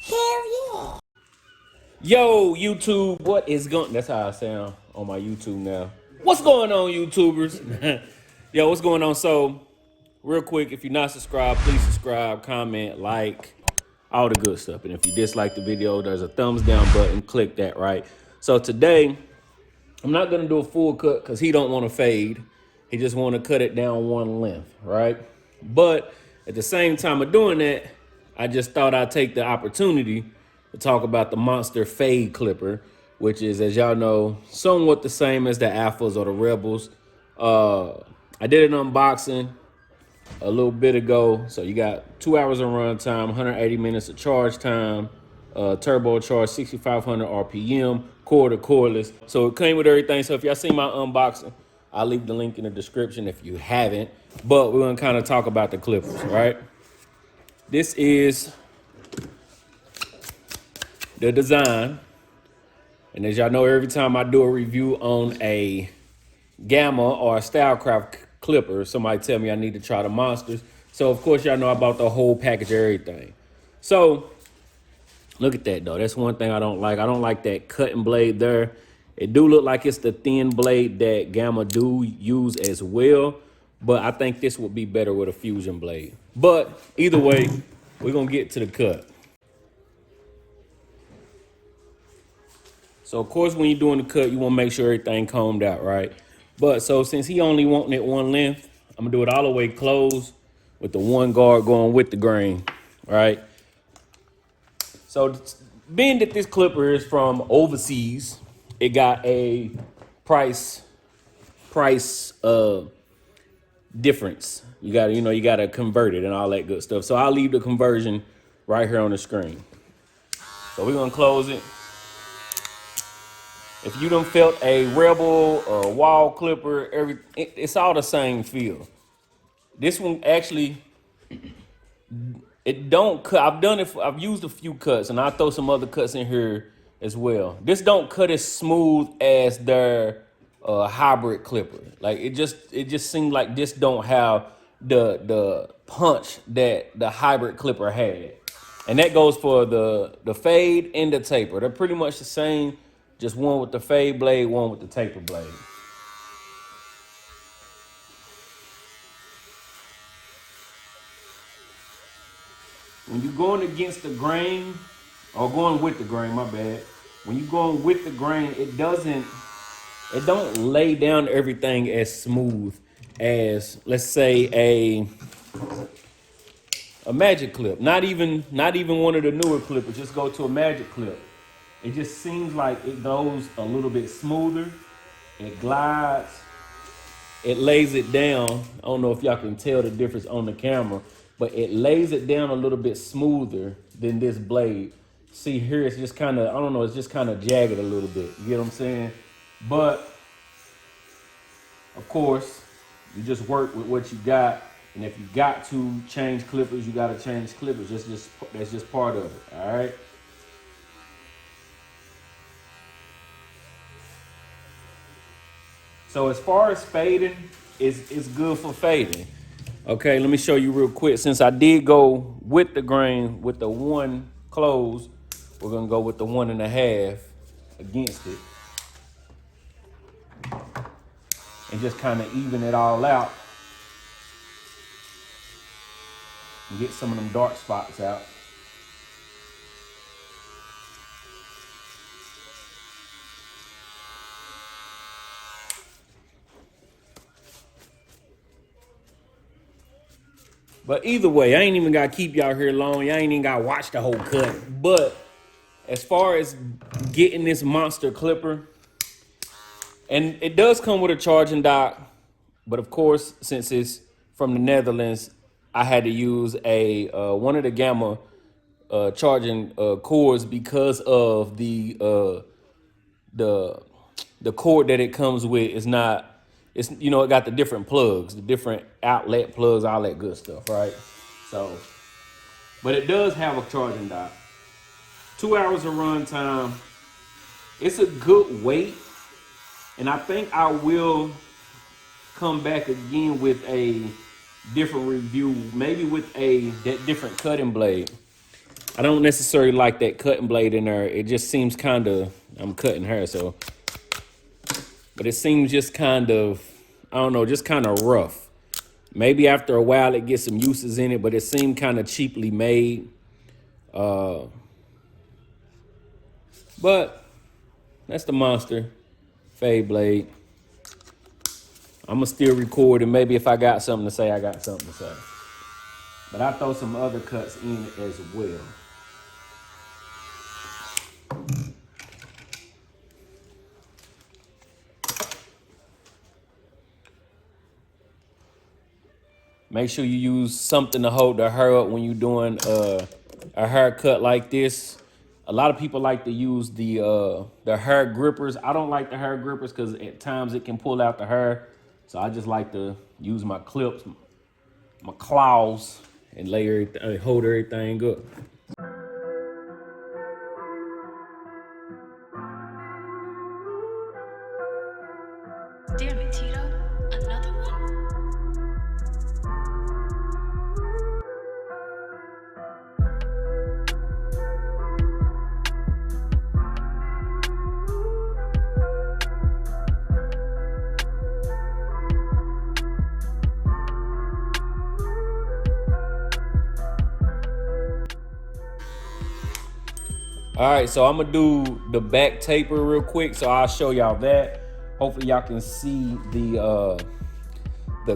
Hell yeah. Yo, YouTube, what is going? That's how I sound on my YouTube now. What's going on, YouTubers? Yo, what's going on? So, real quick, if you're not subscribed, please subscribe, comment, like, all the good stuff. And if you dislike the video, there's a thumbs down button. Click that, right? So today, I'm not gonna do a full cut because he don't want to fade. He just want to cut it down one length, right? But at the same time of doing that, I just thought I'd take the opportunity to talk about the Monster Fade Clipper, which is, as y'all know, somewhat the same as the Alphas or the Rebels. I did an unboxing a little bit ago. So you got 2 hours of run time, 180 minutes of charge time, turbo charge, 6,500 RPM, core to cordless. So it came with everything. So if y'all seen my unboxing, I'll leave the link in the description if you haven't. But we're gonna kind of talk about the clippers, right? This is the design. And as y'all know, every time I do a review on a Gamma or a Stylecraft clipper, somebody tell me I need to try the Monsters. So of course y'all know about the whole package, everything. So look at that though. That's one thing I don't like. I don't like that cutting blade there. It do look like it's the thin blade that Gamma do use as well, but I think this would be better with a fusion blade. But either way, we're gonna get to the cut. So of course, when you're doing the cut, you want to make sure everything combed out, right? But so since he only wanting it one length, I'm gonna do it all the way closed with the one guard going with the grain, right? So being that this clipper is from overseas, it got a price difference. You gotta convert it and all that good stuff. So I'll leave the conversion right here on the screen. So we're gonna close it. If you done felt a Rebel or a wall clipper, it's all the same feel. This one actually, it don't cut. I've used a few cuts, and I'll throw some other cuts in here as well. This don't cut as smooth as their hybrid clipper. Like it just seems like this don't have the punch that the hybrid clipper had. And that goes for the fade and the taper. They're pretty much the same. Just one with the fade blade, one with the taper blade. When you're going against the grain, or going with the grain, my bad. When you're going with the grain, it don't lay down everything as smooth as, let's say, a magic clip. Not even one of the newer clippers. Just go to a magic clip. It just seems like it goes a little bit smoother. It glides. It lays it down. I don't know if y'all can tell the difference on the camera, but it lays it down a little bit smoother than this blade. See here, it's just kind of, I don't know, it's just kind of jagged a little bit. You get what I'm saying? But, of course, you just work with what you got. And if you got to change clippers, you got to change clippers. That's just part of it, all right? So as far as fading, it's good for fading. Okay, let me show you real quick. Since I did go with the grain with the one close, we're gonna go with the 1.5 against it. And just kind of even it all out. And get some of them dark spots out. But either way, I ain't even got to keep y'all here long. Y'all ain't even got to watch the whole cut. But as far as getting this monster clipper, and it does come with a charging dock. But of course, since it's from the Netherlands, I had to use one of the Gamma charging cords because of the cord that it comes with is not. It's, it got the different plugs, the different outlet plugs, all that good stuff, right? So, but it does have a charging dock. 2 hours of run time. It's a good weight. And I think I will come back again with a different review, maybe with that different cutting blade. I don't necessarily like that cutting blade in there. It just seems kind of, I'm cutting her, so. But it seems just kind of, I don't know, just kind of rough. Maybe after a while it gets some uses in it, but it seemed kind of cheaply made. But that's the monster fade blade. I'm gonna still record, and maybe if I got something to say, I got something to say. But I throw some other cuts in it as well. Make sure you use something to hold the hair up when you're doing a haircut like this. A lot of people like to use the hair grippers. I don't like the hair grippers because at times it can pull out the hair. So I just like to use my clips, my claws, and hold everything up. Damn it, Tito. Another one? All right, so I'm gonna do the back taper real quick. So I'll show y'all that. Hopefully y'all can see the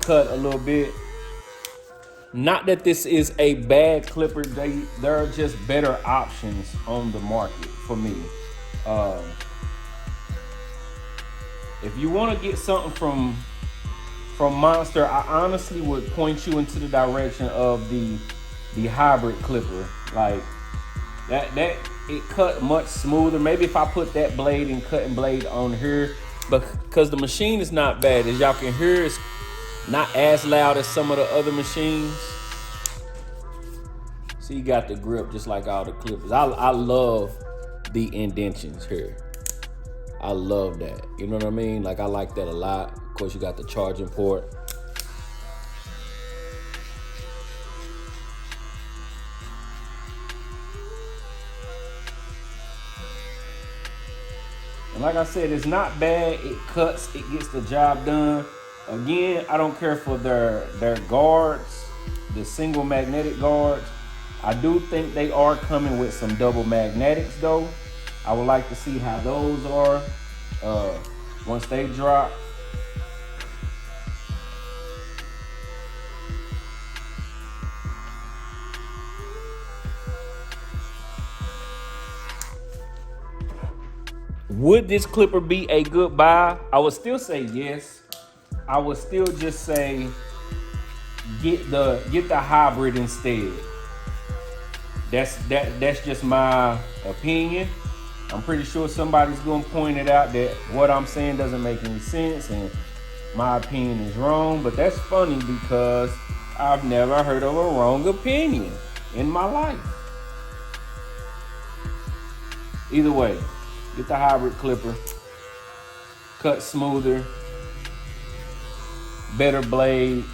cut a little bit. Not that this is a bad clipper. There are just better options on the market for me. If you want to get something from Monster, I honestly would point you into the direction of the hybrid clipper. Like that it cut much smoother. Maybe if I put that blade and cutting blade on here, but because the machine is not bad, as y'all can hear, it's not as loud as some of the other machines. So you got the grip just like all the clippers. I love the indentions here. I love that. You know what I mean? Like I like that a lot. Of course, you got the charging port. And like I said, it's not bad. It cuts, it gets the job done. Again, I don't care for their guards, the single magnetic guards. I do think they are coming with some double magnetics though. I would like to see how those are once they drop. Would this clipper be a good buy? I would still say yes. I would still just say get the hybrid instead. That's just my opinion. I'm pretty sure somebody's gonna point it out that what I'm saying doesn't make any sense and my opinion is wrong. But that's funny because I've never heard of a wrong opinion in my life. Either way, get the hybrid clipper, cut smoother, better blade,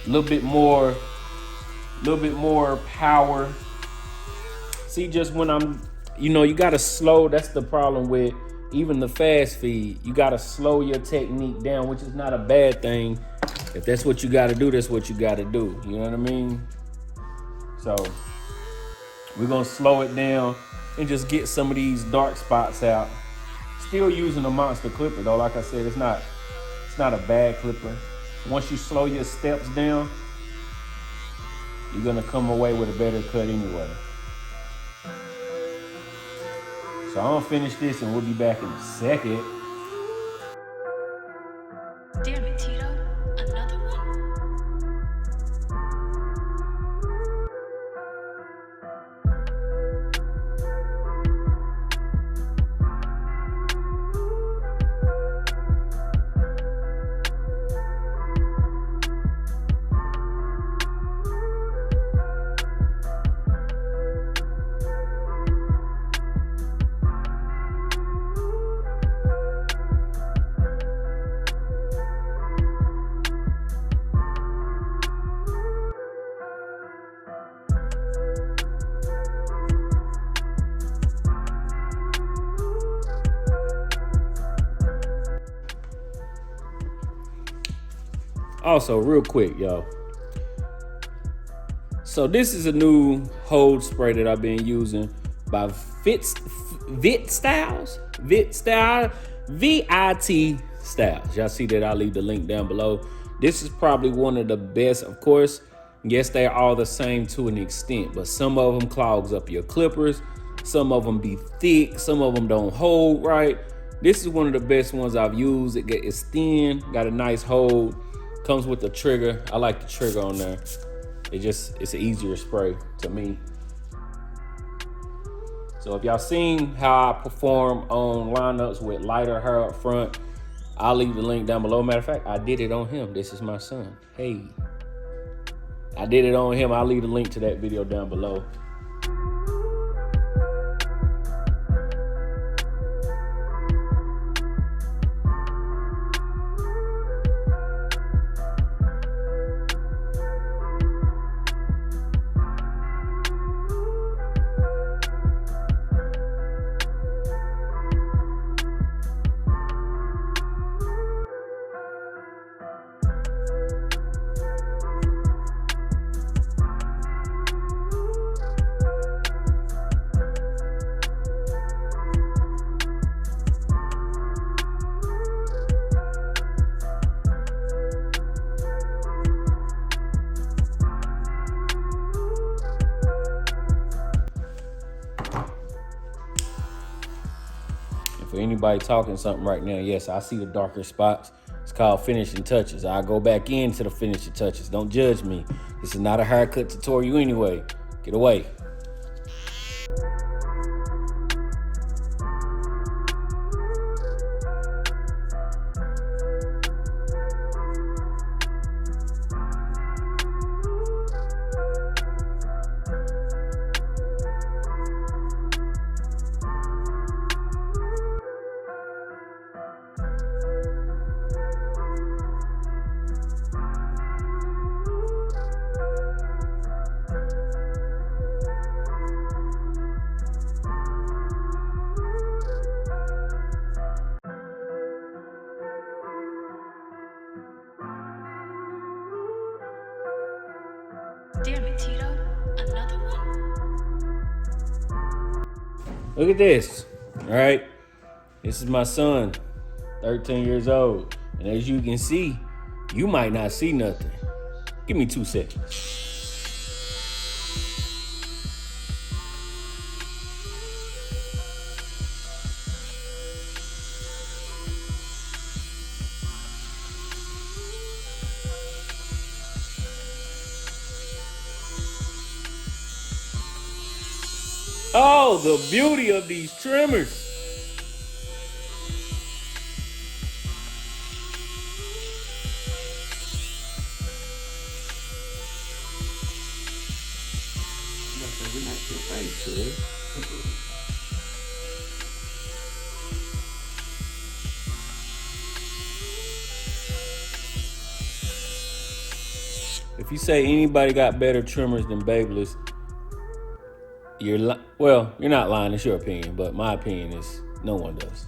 a little bit more power. See, just when I'm, you gotta slow. That's the problem with even the fast feed. You gotta slow your technique down, which is not a bad thing. If that's what you gotta do, that's what you gotta do. You know what I mean? So we're gonna slow it down and just get some of these dark spots out. Still using a monster clipper though. Like I said, it's not a bad clipper. Once you slow your steps down, you're gonna come away with a better cut anyway. So I'm gonna finish this and we'll be back in a second. Damn it, Tito. Another one? Also, real quick, y'all. So this is a new hold spray that I've been using by Vit Styles. VIT Styles. Y'all see that? I'll leave the link down below. This is probably one of the best. Of course, yes, they're all the same to an extent, but some of them clogs up your clippers. Some of them be thick. Some of them don't hold right. This is one of the best ones I've used. It's thin, got a nice hold. Comes with the trigger. I like the trigger on there. It's an easier spray to me. So if y'all seen how I perform on lineups with lighter hair up front, I'll leave the link down below. Matter of fact, I did it on him. This is my son. Hey. I did it on him. I'll leave the link to that video down below. For anybody talking something right now, yes, I see the darker spots. It's called finishing touches. I go back into the finishing touches. Don't judge me. This is not a haircut tutorial anyway. Get away. Damn it, Tito. Another one? Look at this. All right. This is my son, 13 years old. And as you can see, you might not see nothing. Give me 2 seconds. Oh, the beauty of these trimmers. If you say anybody got better trimmers than Babyliss, you're not lying. It's your opinion, but my opinion is no one does.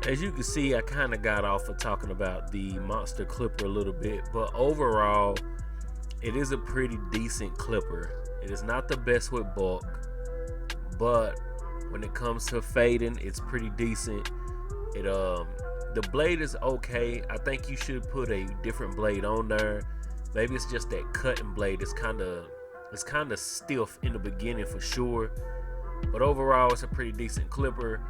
As you can see, I kind of got off of talking about the Monster Clipper a little bit, but overall, it is a pretty decent clipper. It is not the best with bulk, but when it comes to fading, it's pretty decent. The blade is okay. I think you should put a different blade on there. Maybe it's just that cutting blade. It's kind of stiff in the beginning for sure, but overall, it's a pretty decent clipper.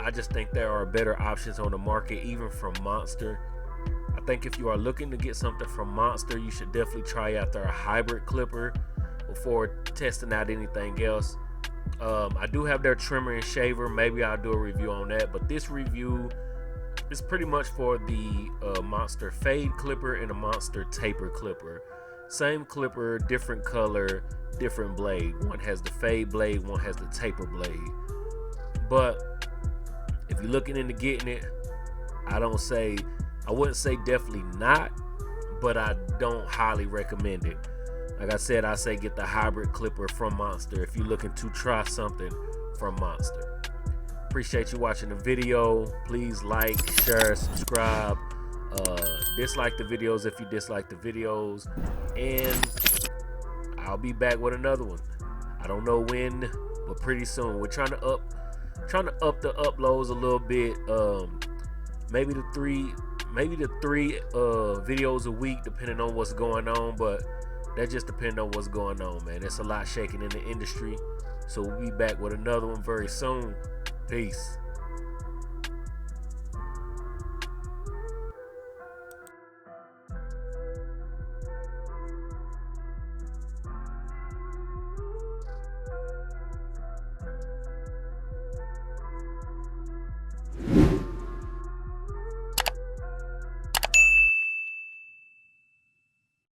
I just think there are better options on the market, even from Monster. I think if you are looking to get something from Monster, you should definitely try out their hybrid clipper before testing out anything else. I do have their trimmer and shaver. Maybe I'll do a review on that, but this review is pretty much for the Monster Fade clipper and a Monster Taper clipper. Same clipper, different color, different blade. One has the fade blade, one has the taper blade. But if you're looking into getting it, I wouldn't say definitely not, but I don't highly recommend it. Like I said, I say get the hybrid clipper from Monster if you're looking to try something from Monster. Appreciate you watching the video. Please like, share, subscribe. Dislike the videos if you dislike the videos, and I'll be back with another one. I don't know when, but pretty soon. We're trying to up the uploads a little bit. Maybe the three videos a week, depending on what's going on. But that just depends on what's going on, man. It's a lot shaking in the industry. So we'll be back with another one very soon. Peace.